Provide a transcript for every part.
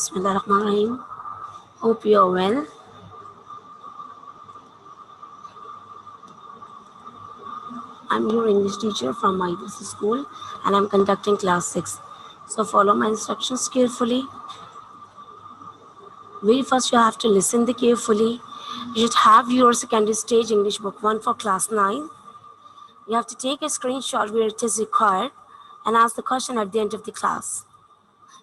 Bismillahirrahmanirrahim. Hope you are well. I'm your English teacher from my IDC school and I'm conducting class 6. So follow my instructions carefully. Very first you have to listen carefully. You should have your secondary stage English book 1 for class 9. You have to take a screenshot where it is required and ask the question at the end of the class.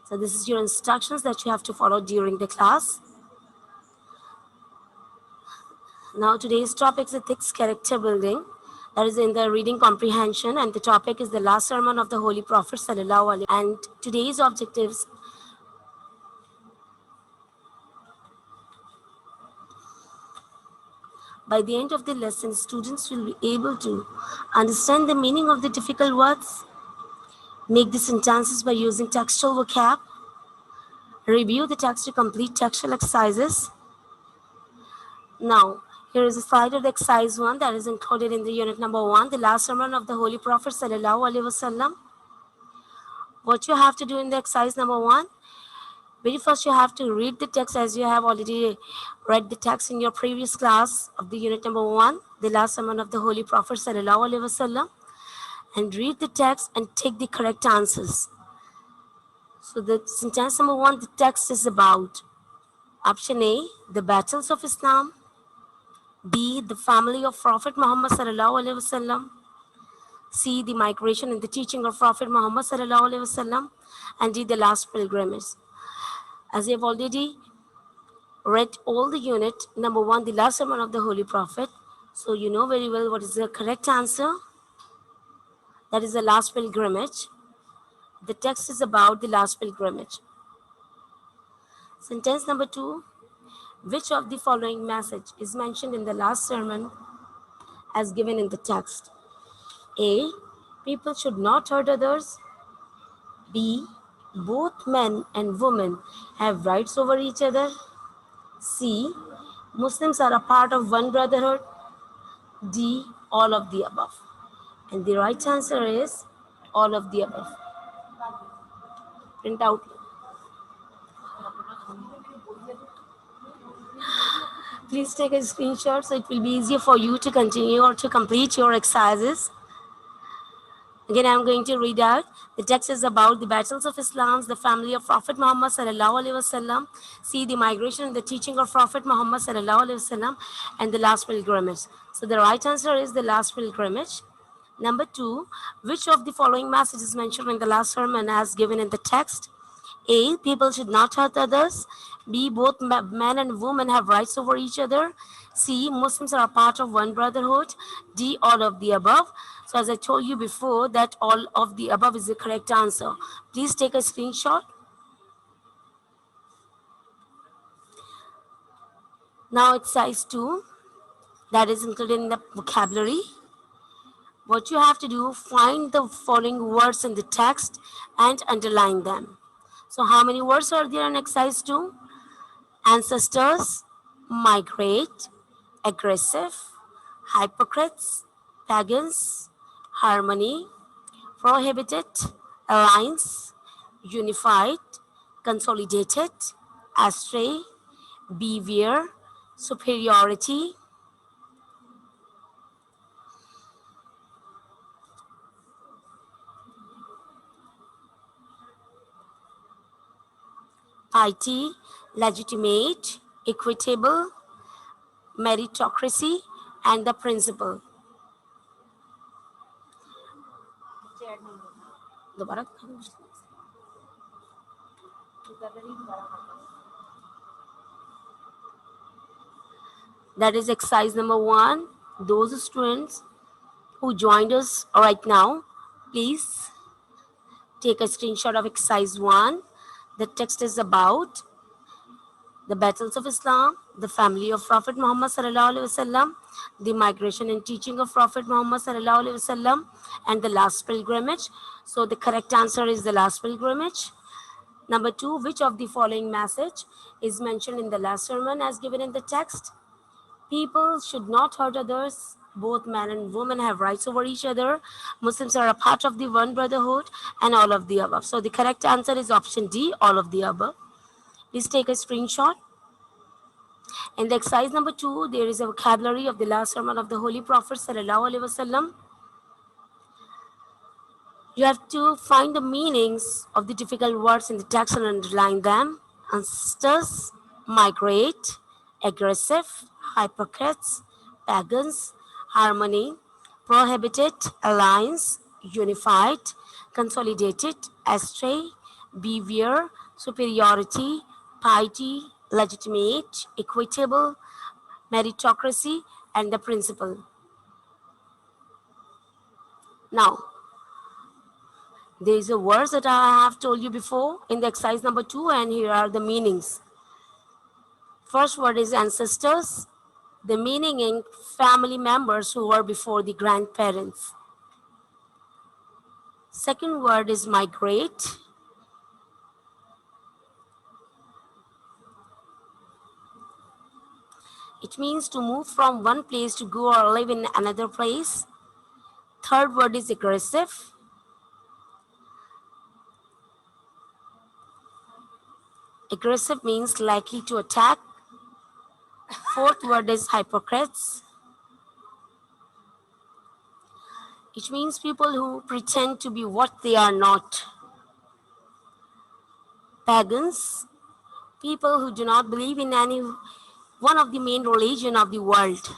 So this is your instructions that you have to follow during the class. Now today's topic is ethics character building. That is in the reading comprehension, and the topic is the last sermon of the Holy Prophet Sallallahu Alaihi Wasallam. And today's objectives. By the end of the lesson, students will be able to understand the meaning of the difficult words, make the sentences by using textual vocab, review the text to complete textual exercises. Now, here is a slide of the exercise 1 that is included in the unit number 1, the last sermon of the Holy Prophet Sallallahu Alaihi Wasallam. What you have to do in the exercise number 1, very first you have to read the text as you have already read the text in your previous class of the unit number 1, the last sermon of the Holy Prophet Sallallahu Alaihi Wasallam, and read the text and take the correct answers. So the sentence number 1, the text is about option A, the battles of Islam, B, the family of Prophet Muhammad Sallallahu Alaihi Wasallam, C, the migration and the teaching of Prophet Muhammad Sallallahu Alaihi Wasallam, and D, the last pilgrimage. As I have already read all the unit, number 1, the last sermon of the Holy Prophet. So you know very well what is the correct answer. That is the last pilgrimage. The text is about the last pilgrimage. Sentence number 2, which of the following message is mentioned in the last sermon as given in the text? A, people should not hurt others. B, both men and women have rights over each other. C, Muslims are a part of one brotherhood. D, all of the above. And the right answer is all of the above. Print out. Please take a screenshot so it will be easier for you to continue or to complete your exercises. Again, I am going to read out. The text is about the battles of Islam, the family of Prophet Muhammad Sallallahu Alaihi Wasallam, see the migration and the teaching of Prophet Muhammad Sallallahu Alaihi Wasallam, and the last pilgrimage. So the right answer is the last pilgrimage. Number 2, which of the following messages mentioned in the last sermon as given in the text? A, people should not hurt others. B, both men and women have rights over each other. C, Muslims are a part of one brotherhood. D, all of the above. So as I told you before that all of the above is the correct answer. Please take a screenshot. Now exercise 2, that is included in the vocabulary. What you have to do, find the following words in the text and underline them. So how many words are there in exercise 2? Ancestors, migrate, aggressive, hypocrites, pagans, harmony, prohibited, alliance, unified, consolidated, astray, beware, superiority. Piety, legitimate, equitable, meritocracy, and the principle. That is exercise number 1. Those students who joined us right now, please take a screenshot of exercise 1. The text is about the battles of Islam, the family of Prophet Muhammad Sallallahu Alaihi Wasallam, the migration and teaching of Prophet Muhammad Sallallahu Alaihi Wasallam, and the last pilgrimage. So the correct answer is the last pilgrimage. Number 2, which of the following message is mentioned in the last sermon as given in the text? People should not hurt others. Both men and women have rights over each other. Muslims are a part of the one brotherhood, and all of the above. So the correct answer is option D, all of the above. Please take a screenshot. In the exercise number 2, there is a vocabulary of the last sermon of the Holy Prophet Sallallahu Alaihi Wasallam. You have to find the meanings of the difficult words in the text and underline them. Ancestors, migrate, aggressive, hypocrites, pagans, harmony, prohibited, alliance, unified, consolidated, astray, beware, superiority, piety, legitimate, equitable, meritocracy, and the principle. Now, there is a verse that I have told you before in the exercise number 2, and here are the meanings. First word is ancestors, the meaning in family members who were before the grandparents. Second word is migrate. It means to move from one place to go or live in another place. Third word is aggressive. Aggressive means likely to attack. Fourth word is hypocrites. It means people who pretend to be what they are not. Pagans, people who do not believe in any one of the main religion of the world.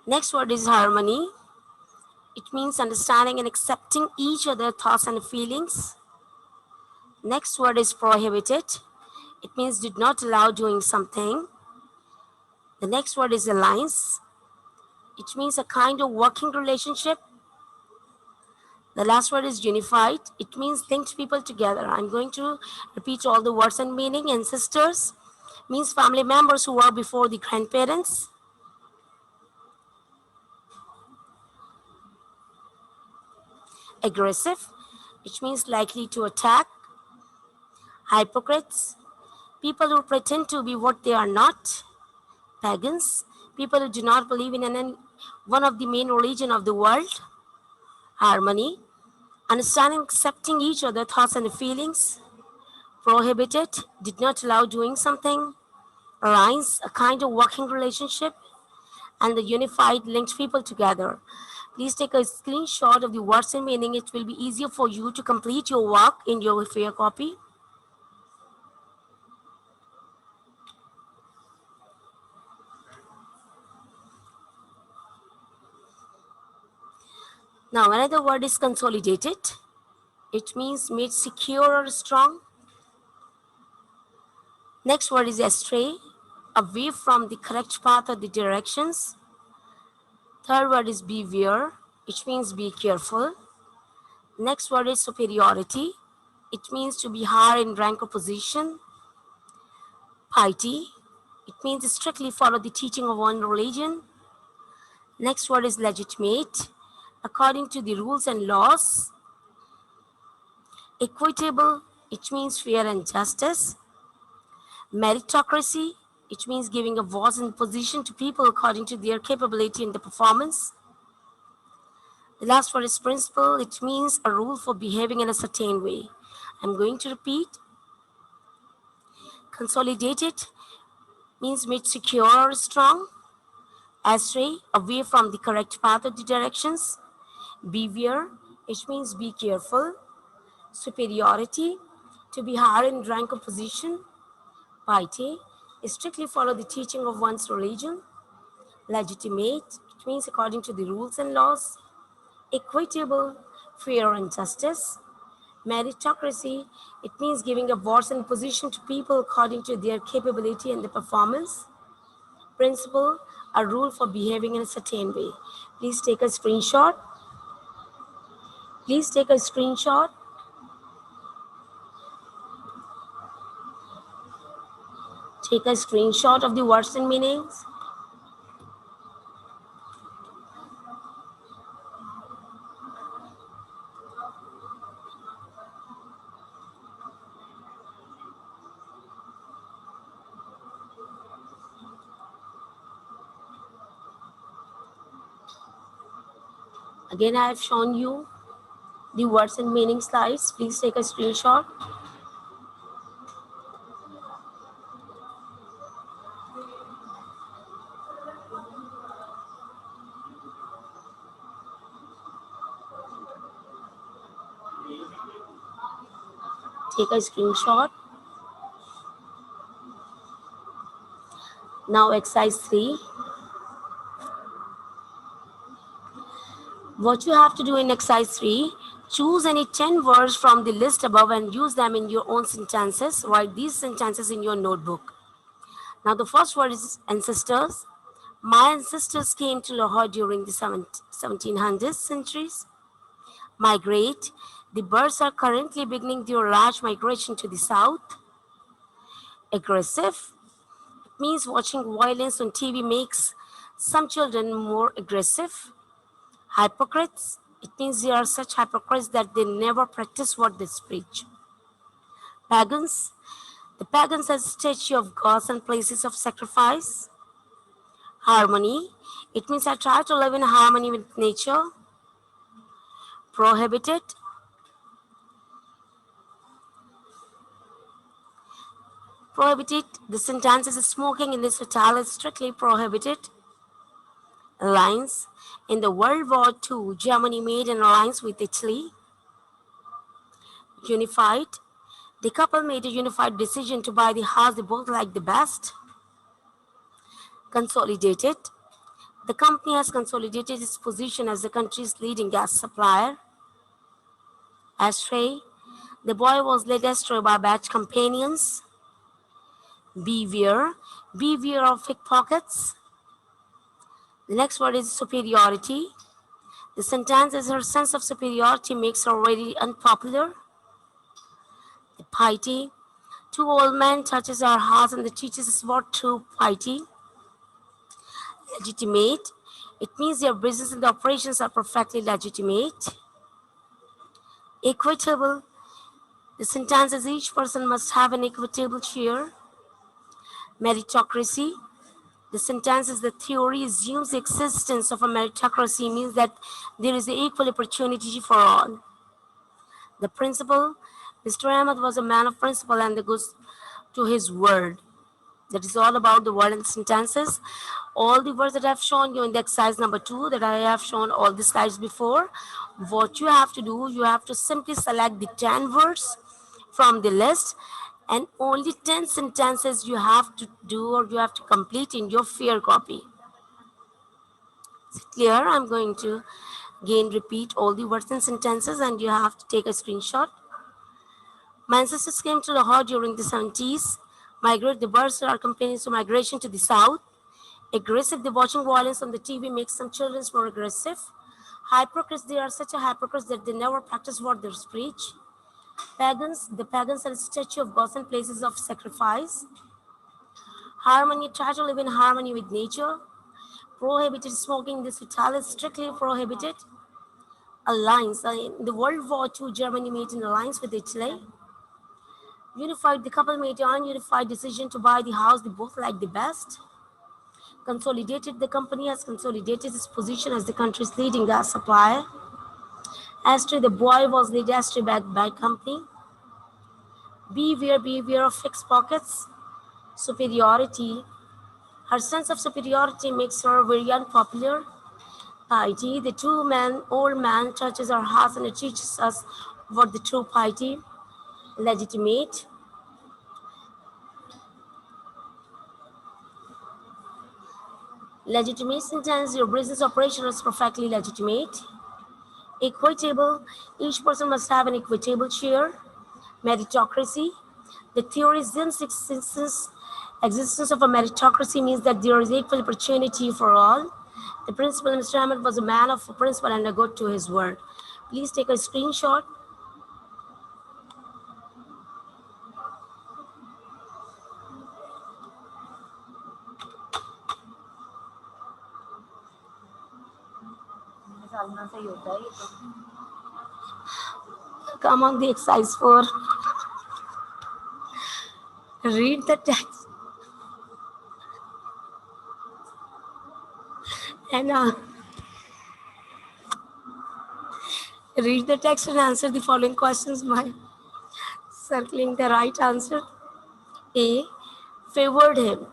Next word is harmony. It means understanding and accepting each other's thoughts and feelings. Next word is prohibited. It means did not allow doing something. The next word is alliance. It means a kind of working relationship. The last word is unified. It means linked people together. I'm going to repeat all the words and meaning. Ancestors means family members who were before the grandparents. Aggressive, which means likely to attack. Hypocrites, people who pretend to be what they are not. Pagans, people who do not believe in one of the main religion of the world. Harmony, understanding, accepting each other thoughts and feelings. Prohibited, did not allow doing something. Alliance, a kind of working relationship. And the unified linked people together. Please take a screenshot of the words and meaning. It will be easier for you to complete your work in your fair copy. Now, another word is consolidated. It means made secure or strong. Next word is astray, away from the correct path or the directions. Third word is beware, which means be careful. Next word is superiority. It means to be higher in rank or position. Piety. It means strictly follow the teaching of one religion. Next word is legitimate, according to the rules and laws. Equitable, it means fair and justice. Meritocracy, it means giving a voice and position to people according to their capability and the performance. The last word is principle, it means a rule for behaving in a certain way. I'm going to repeat. Consolidated means made secure or strong. Astray, away from the correct path or the directions. Beware, it means be careful. Superiority, to be higher in rank or position. Piety, strictly follow the teaching of one's religion. Legitimate, it means according to the rules and laws. Equitable, fair and justice. Meritocracy, it means giving a voice and position to people according to their capability and the performance. Principle, a rule for behaving in a certain way. Please take a screenshot. Please take a screenshot. Take a screenshot of the words and meanings. Again, I have shown you the words and meaning slides. Please take a screenshot. Take a screenshot. Now exercise 3. What you have to do in exercise 3, choose any 10 words from the list above and use them in your own sentences. Write these sentences in your notebook. Now the first word is ancestors. My ancestors came to Lahore during the 1700s centuries. Migrate. The birds are currently beginning their large migration to the south. Aggressive means watching violence on TV makes some children more aggressive. Hypocrites, it means they are such hypocrites that they never practice what they preach. Pagans, the pagans are a statue of gods and places of sacrifice. Harmony, it means I try to live in harmony with nature. Prohibited, prohibited, the sentence is smoking in this hotel is strictly prohibited. Alliance, in the World War II, Germany made an alliance with Italy. Unified, the couple made a unified decision to buy the house they both liked the best. Consolidated, the company has consolidated its position as the country's leading gas supplier. Astray, the boy was led astray by bad companions. Beware, beware of pickpockets. The next word is superiority. The sentence is her sense of superiority makes her very unpopular. The piety, two old men touches our hearts and the teaches us what true piety. Legitimate, it means their business and the operations are perfectly legitimate. Equitable, the sentence is each person must have an equitable share. Meritocracy, the sentence is the theory assumes the existence of a meritocracy means that there is equal opportunity for all. The principle, Mr. Ahmed was a man of principle and the goes to his word. That is all about the word and sentences. All the words that I've shown you in the exercise number 2 that I have shown all the slides before. What you have to do, you have to simply select the 10 words from the list and only 10 sentences you have to do or you have to complete in your fair copy. Is it clear? I'm going to again repeat all the words and sentences and you have to take a screenshot. My ancestors came to Lahore during the 70s. Migrate the birds are companions to migration to the south. Aggressive, the watching violence on the TV makes some children more aggressive. Hypocrites, they are such a hypocrites that they never practice what they preach. Pagans, the pagans are a statue of gods and places of sacrifice. Harmony, try to live in harmony with nature. Prohibited smoking, this hotel is strictly prohibited. Alliance, in the World War II, Germany made an alliance with Italy. Unified, the couple made an ununified decision to buy the house they both liked the best. Consolidated, the company has consolidated its position as the country's leading gas supplier. Astray, the boy was laid astray by company. Beware of fixed pockets. Superiority, her sense of superiority makes her very unpopular. Piety, the old man touches our hearts and it teaches us what the true piety. Legitimate, legitimate sentence, your business operation is perfectly legitimate. Equitable, each person must have an equitable share. Meritocracy, the theorizm's existence of a meritocracy means that there is equal opportunity for all. The principal, Mr. Ahmed, was a man of principle and a good to his word. Please take a screenshot. Come on, the exercise 4. Read the text and read the text and answer the following questions by circling the right answer. A. Favored him.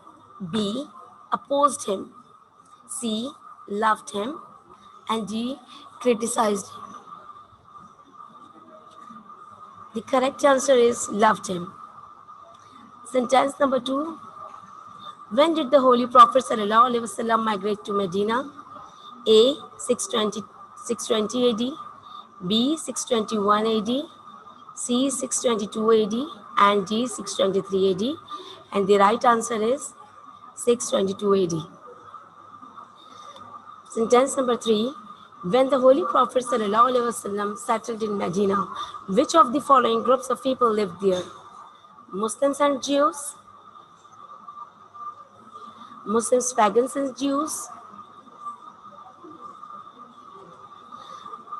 B. Opposed him. C. Loved him. And D. Criticized him. The correct answer is loved him. Sentence number 2. When did the Holy Prophet ﷺ migrate to Medina? A. 620 AD, B. 621 AD, C. 622 AD, and D. 623 AD. And the right answer is 622 AD. Sentence number 3. When the Holy Prophet ﷺ settled in Medina, which of the following groups of people lived there? Muslims and Jews, Muslims, pagans and Jews,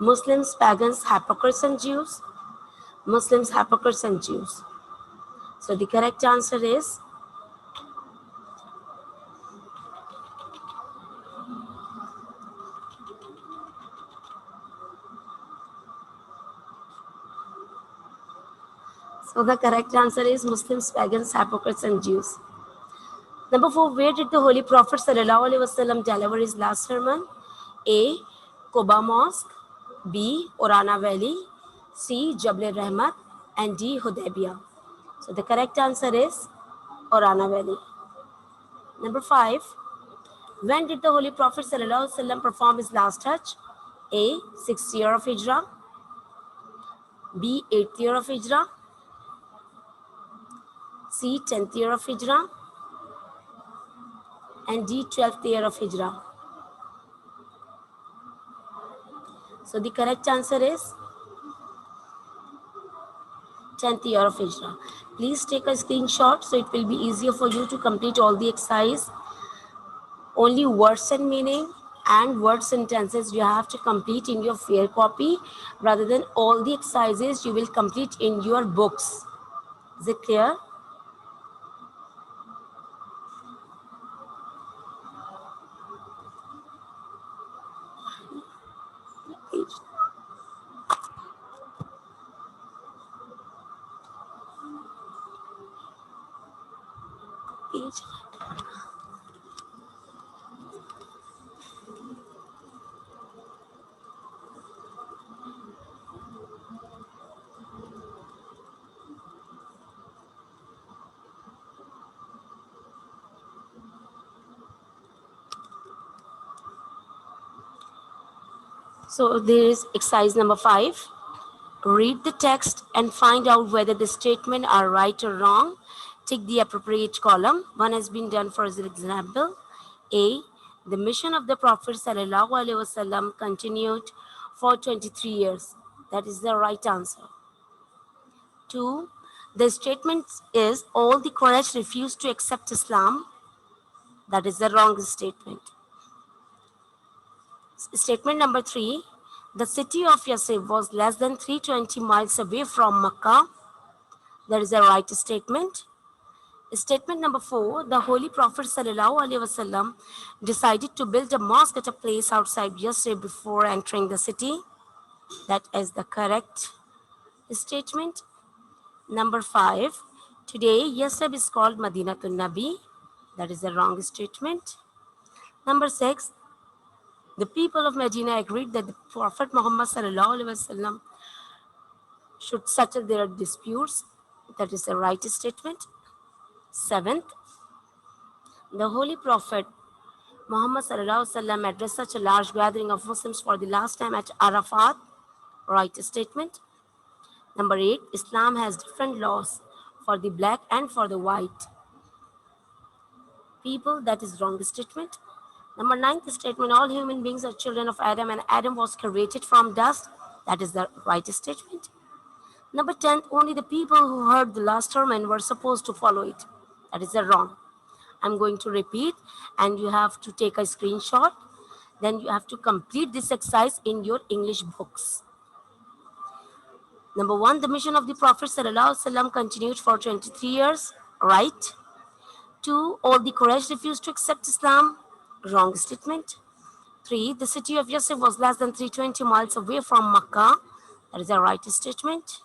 Muslims, pagans, hypocrites and Jews, Muslims, hypocrites and Jews. So the correct answer is Muslims, pagans, hypocrites and Jews. Number 4, where did the Holy Prophet ﷺ deliver his last sermon? A. Quba Mosque, B. Orana Valley, C. Jabal Rahmat, and D. Hudaybiyah. So the correct answer is Orana Valley. Number 5, when did the Holy Prophet ﷺ perform his last Hajj? A. 6th year of Hijrah, B. 8th year of Hijrah, C. 10th year of Hijrah, and D. 12th year of Hijrah. So the correct answer is 10th year of Hijrah. Please take a screenshot so it will be easier for you to complete all the exercise. Only words and meaning and word sentences you have to complete in your fair copy rather than all the exercises you will complete in your books. Is it clear? Page. Page. So there is exercise number 5. Read the text and find out whether the statements are right or wrong. Tick the appropriate column. One has been done for example. A. The mission of the Prophet ﷺ continued for 23 years. That is the right answer. 2. The statement is all the Quraysh refused to accept Islam. That is the wrong statement. Statement number 3. The city of Yasrib was less than 320 miles away from Makkah. That is the right statement. Statement number 4. The Holy Prophet ﷺ decided to build a mosque at a place outside Yasrib before entering the city. That is the correct statement. Number 5. Today, Yasrib is called Madinatul Nabi. That is the wrong statement. Number 6. The people of Medina agreed that the Prophet Muhammad ﷺ should settle their disputes. That is the right statement. 7th. The Holy Prophet Muhammad ﷺ addressed such a large gathering of Muslims for the last time at Arafat. Right statement. Number 8. Islam has different laws for the black and for the white people. That is wrong statement. Number 9th statement. All human beings are children of Adam and Adam was created from dust. That is the right statement. Number 10. Only the people who heard the last sermon were supposed to follow it. That is the wrong. I'm going to repeat and you have to take a screenshot. Then you have to complete this exercise in your English books. Number 1, the mission of the Prophet ﷺ continued for 23 years. Right. 2, all the Quraysh refused to accept Islam. Wrong statement. 3, the city of Yasrib was less than 320 miles away from Makkah. That is a right statement.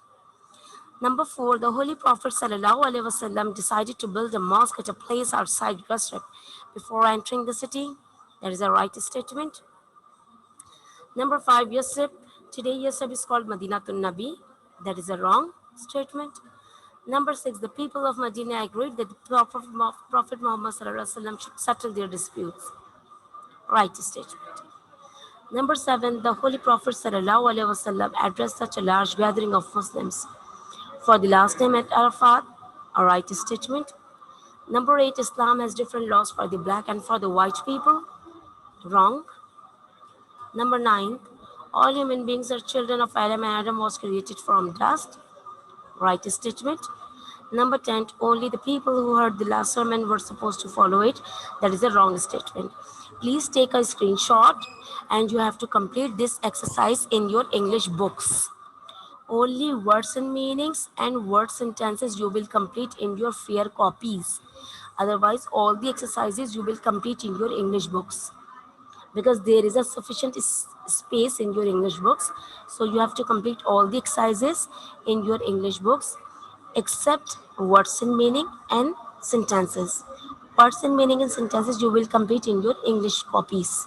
Number 4, the Holy Prophet ﷺ decided to build a mosque at a place outside Yasrib before entering the city. That is a right statement. Number 5, Yasrib. Today Yasrib is called Madinatul Nabi. That is a wrong. statement. Number 6, the people of Medina agreed that the Prophet Muhammad ﷺ should settle their disputes. Right statement. Number 7, the Holy Prophet ﷺ addressed such a large gathering of Muslims for the last time at Arafat. A right statement. Number 8, Islam has different laws for the black and for the white people. Wrong. Number 9, all human beings are children of Adam and Adam was created from dust. Right statement. Number 10, only the people who heard the last sermon were supposed to follow it. That is a wrong statement. Please take a screenshot and you have to complete this exercise in your English books. Only words and meanings and word sentences you will complete in your fair copies. Otherwise, all the exercises you will complete in your English books because there is a sufficient space in your English books. So you have to complete all the exercises in your English books except words and meaning and sentences. Words and meaning and sentences you will complete in your English copies.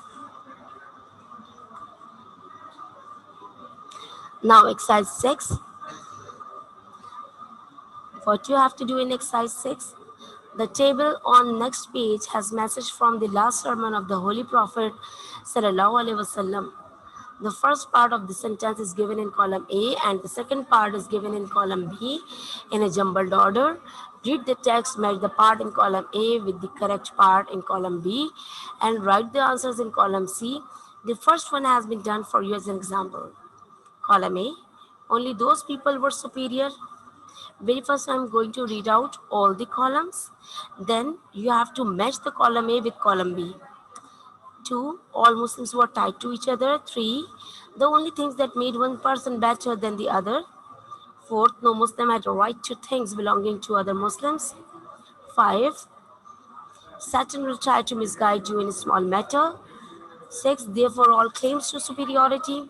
Now exercise 6. What you have to do in exercise 6? The table on next page has message from the last sermon of the Holy Prophet Sallallahu Alaihi Wasallam. The first part of the sentence is given in column A and the second part is given in column B in a jumbled order. Read the text, match the part in column A with the correct part in column B and write the answers in column C. The first one has been done for you as an example. Column A, only those people were superior. Very first I'm going to read out all the columns. Then you have to match the column A with column B. 2, all Muslims were tied to each other. 3, the only things that made one person better than the other. 4, no Muslim had a right to things belonging to other Muslims. 5, Satan will try to misguide you in a small matter. 6, therefore all claims to superiority.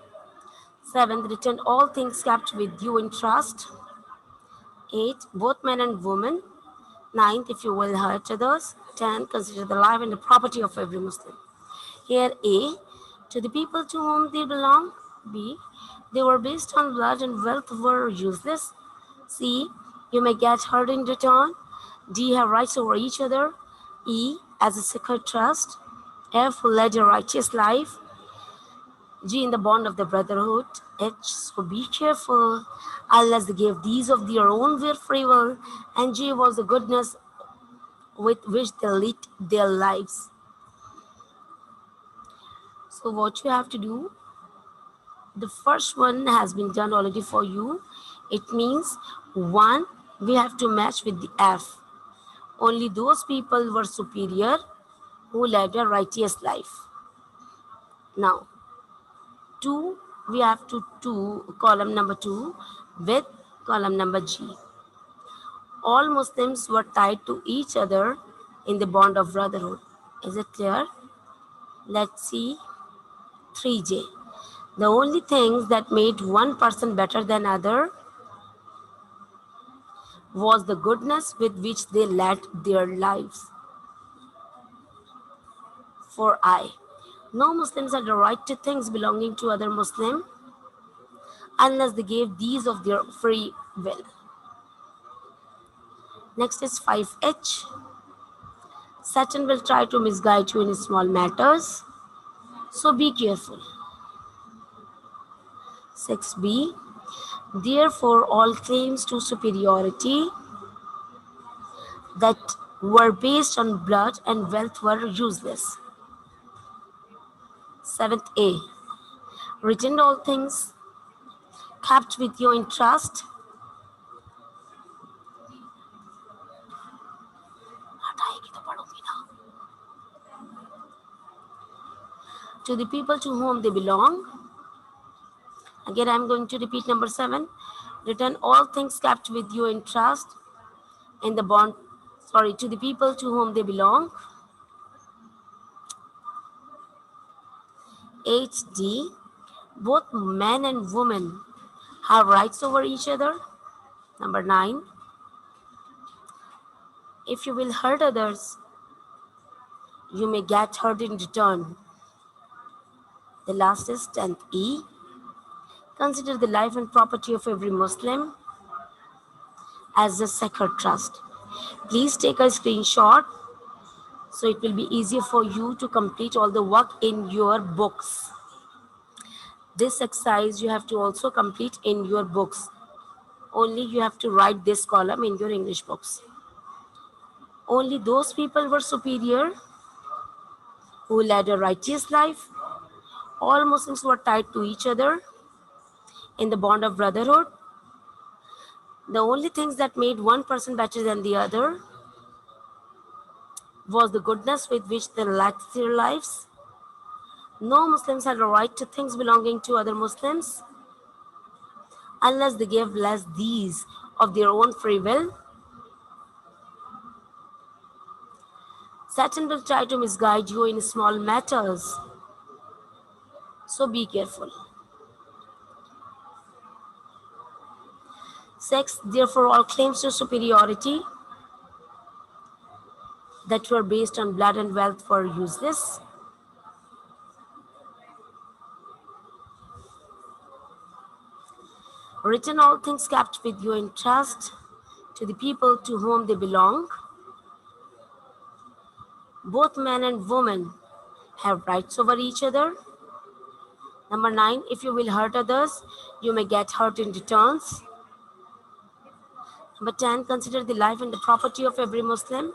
7, return all things kept with you in trust. 8, both men and women. 9, if you will hurt others. 10, consider the life and the property of every Muslim. Here A, to the people to whom they belong. B, they were based on blood and wealth were useless. C, you may get hurt in return. D, have rights over each other. E, as a secret trust. F, who led a righteous life. G, in the bond of the brotherhood. H, so be careful, unless they gave these of their own free will. And G was the goodness with which they lead their lives. So what you have to do, the first one has been done already for you. It means 1, we have to match with the F. Only those people were superior who led a righteous life. Now 2, we have to column number 2 with column number G. All Muslims were tied to each other in the bond of brotherhood. Is it clear? Let's see 3J. The only things that made one person better than other was the goodness with which they led their lives. For I, no Muslims had the right to things belonging to other Muslim unless they gave these of their free will. Next is 5H. Satan will try to misguide you in small matters, so be careful. 6B. Therefore, all claims to superiority that were based on blood and wealth were useless. 7th A. Return all things kept with you in trust. To the people to whom they belong. Again, I am going to repeat number 7. Return all things kept with you in trust in the bond, to the people to whom they belong. HD, both men and women have rights over each other. Number 9, if you will hurt others, you may get hurt in return. The last is 10th E, consider the life and property of every Muslim. as a sacred trust. Please take a screenshot so it will be easier for you to complete all the work in your books. This exercise you have to also complete in your books. Only you have to write this column in your English books. Only those people were superior who led a righteous life. All Muslims were tied to each other in the bond of brotherhood. The only things that made one person better than the other was the goodness with which they led their lives. No Muslims had a right to things belonging to other Muslims unless they gave less these of their own free will. Satan will try to misguide you in small matters, so be careful. Sex, therefore, all claims to superiority that were based on blood and wealth were useless. Return all things kept with you in trust to the people to whom they belong. Both man and woman have rights over each other. Number 9, if you will hurt others, you may get hurt in returns. Number 10, consider the life and the property of every Muslim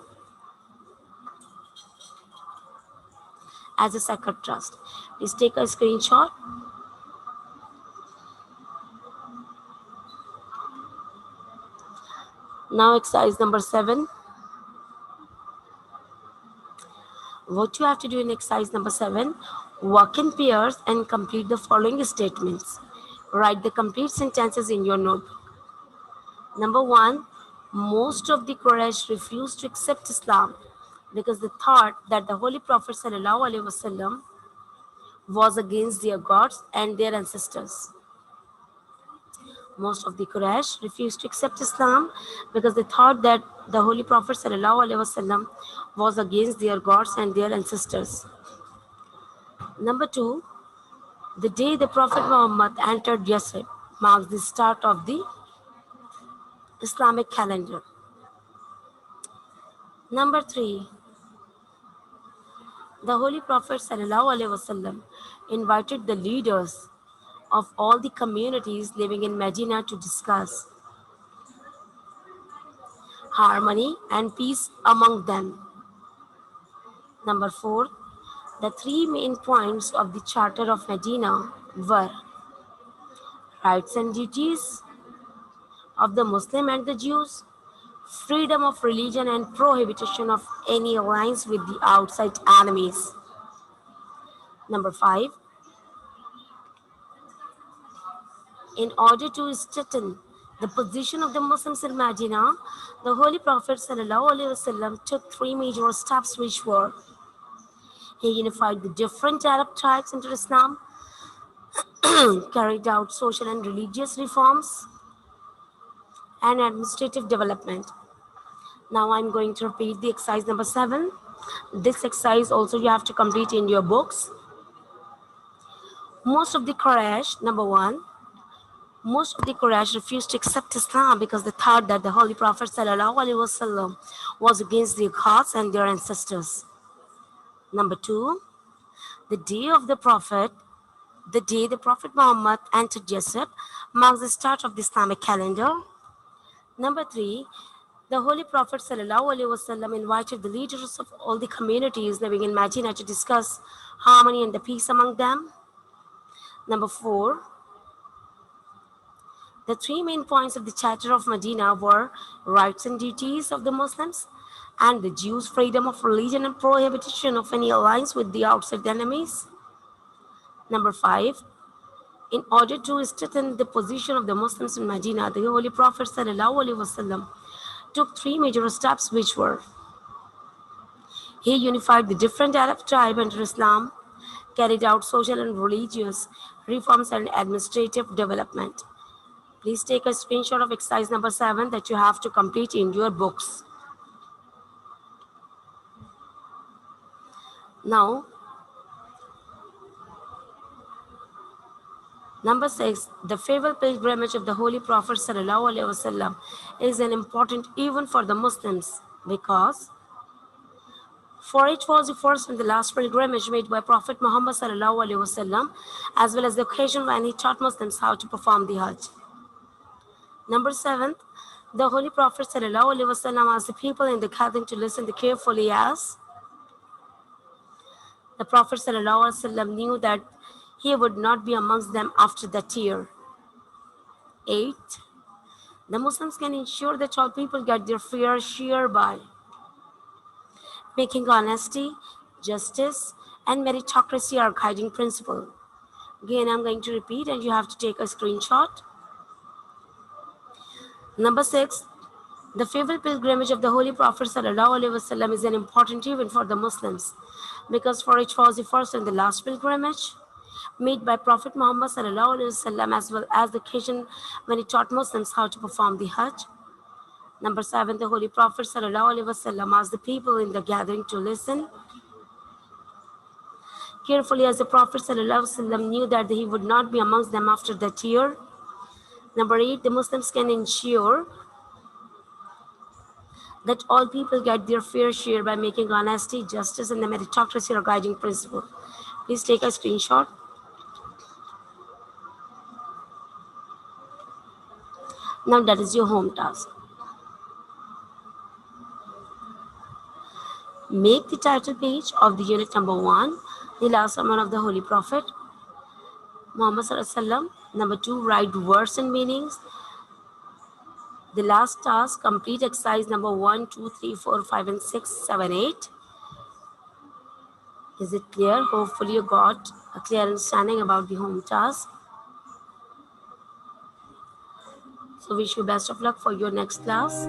as a sacred trust. Please take a screenshot. Now exercise number 7. What you have to do in exercise number 7, work in pairs and complete the following statements. Write the complete sentences in your notebook. Number 1, most of the Quraysh refused to accept Islam because they thought that the Holy Prophet ﷺ was against their gods and their ancestors. Most of the Quraysh refused to accept Islam because they thought that the Holy Prophet ﷺ was against their gods and their ancestors. Number 2, the day the Prophet Muhammad entered Yathrib marks the start of the Islamic calendar. Number 3, the Holy Prophet ﷺ invited the leaders of all the communities living in Medina to discuss harmony and peace among them. Number 4, the three main points of the Charter of Medina were rights and duties of the Muslim and the Jews, freedom of religion and prohibition of any alliance with the outside enemies. Number 5, in order to strengthen the position of the Muslims in Medina, the Holy Prophet ﷺ took three major steps, which were: he unified the different Arab tribes into Islam, carried out social and religious reforms, and administrative development. Now I'm going to repeat the exercise number 7. This exercise also you have to complete in your books. Most of the Quraysh, number 1, most of the Quraysh refused to accept Islam because they thought that the Holy Prophet ﷺ was against their gods and their ancestors. Number 2, the day of the Prophet, the day the Prophet Muhammad entered Yathrib marks the start of the Islamic calendar. Number 3, the Holy Prophet ﷺ invited the leaders of all the communities living in Medina to discuss harmony and the peace among them. Number 4, the three main points of the Charter of Medina were rights and duties of the Muslims and the Jews' freedom of religion and prohibition of any alliance with the outside enemies. Number 5, in order to strengthen the position of the Muslims in Medina, the Holy Prophet ﷺ took three major steps, which were: he unified the different Arab tribes under Islam, carried out social and religious reforms and administrative development. Please take a screenshot of exercise number 7 that you have to complete in your books. Now, Number 6, the farewell pilgrimage of the Holy Prophet ﷺ is an important event for the Muslims because for it was the first and the last pilgrimage made by Prophet Muhammad ﷺ, as well as the occasion when he taught Muslims how to perform the Hajj. Number 7, the Holy Prophet ﷺ asked the people in the gathering to listen carefully as the Prophet ﷺ knew that he would not be amongst them after that year. 8. The Muslims can ensure that all people get their fair share by making honesty, justice, and meritocracy our guiding principle. Again, I'm going to repeat and you have to take a screenshot. Number 6. The farewell pilgrimage of the Holy Prophet ﷺ is an important event for the Muslims because for it was the first and the last pilgrimage made by Prophet Muhammad ﷺ, as well as the occasion when he taught Muslims how to perform the Hajj. Number 7, the Holy Prophet ﷺ asked the people in the gathering to listen carefully as the Prophet ﷺ knew that he would not be amongst them after that year. Number 8, the Muslims can ensure that all people get their fair share by making honesty, justice, and the meritocracy a guiding principle. Please take a screenshot. Now that is your home task. Make the title page of the unit number 1, the last sermon of the Holy Prophet Muhammad Sallallahu. Number 2, write words and meanings. The last task, complete exercise number 1, 2, 3, 4, 5, and 6, 7, 8. Is it clear? Hopefully you got a clear understanding about the home task. So wish you best of luck for your next class.